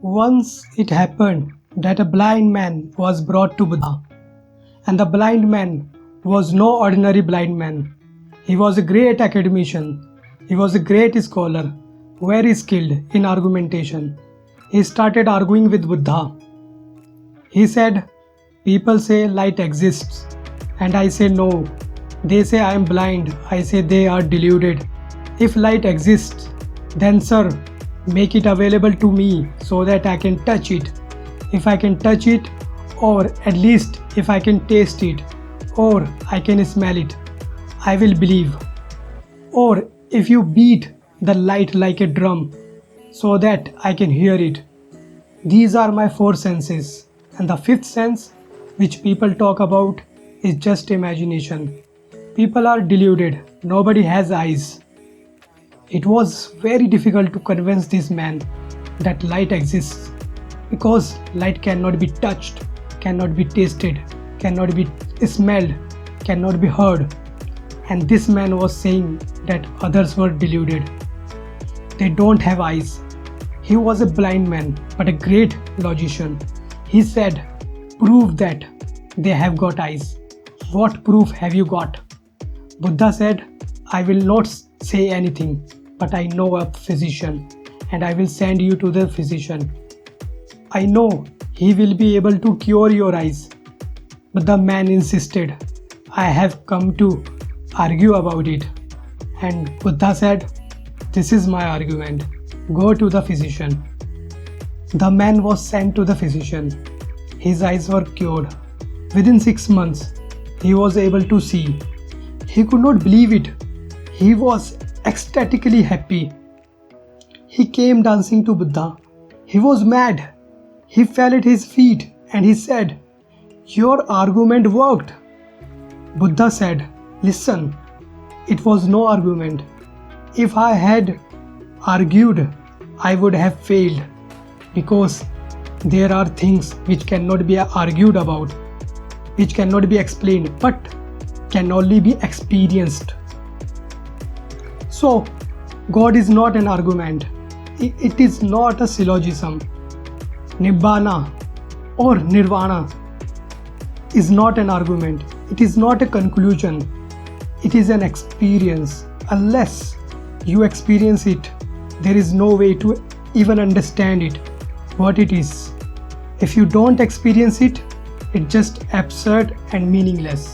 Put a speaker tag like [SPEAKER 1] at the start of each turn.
[SPEAKER 1] Once it happened that a blind man was brought to Buddha, and the blind man was no ordinary blind man. He was a great academician, he was a great scholar, very skilled in argumentation. He started arguing with Buddha. He said, "People say light exists, and I say no. They say I am blind, I say they are deluded. If light exists, then sir, make it available to me so that I can touch it. If I can touch it, or at least if I can taste it, or I can smell it, I will believe. Or if you beat the light like a drum so that I can hear it. These are my four senses, and the fifth sense, which people talk about, is just imagination. People are deluded, nobody has eyes." It was very difficult to convince this man that light exists, because light cannot be touched, cannot be tasted, cannot be smelled, cannot be heard. And this man was saying that others were deluded. They don't have eyes. He was a blind man, but a great logician. He said, "Prove that they have got eyes. What proof have you got?" Buddha said, "I will not say anything, but I know a physician, and I will send you to the physician. I know he will be able to cure your eyes." But the man insisted, "I have come to argue about it." And Buddha said, "This is my argument. Go to the physician." The man was sent to the physician. His eyes were cured. Within 6 months, he was able to see. He could not believe it. He was ecstatically happy. He came dancing to Buddha. He was mad. He fell at his feet and he said, "Your argument worked." Buddha said, "Listen, it was no argument. If I had argued, I would have failed, because there are things which cannot be argued about, which cannot be explained, but can only be experienced." So, God is not an argument. It is not a syllogism. Nibbana or Nirvana is not an argument. It is not a conclusion. It is an experience. Unless you experience it, there is no way to even understand it, what it is. If you don't experience it, it's just absurd and meaningless.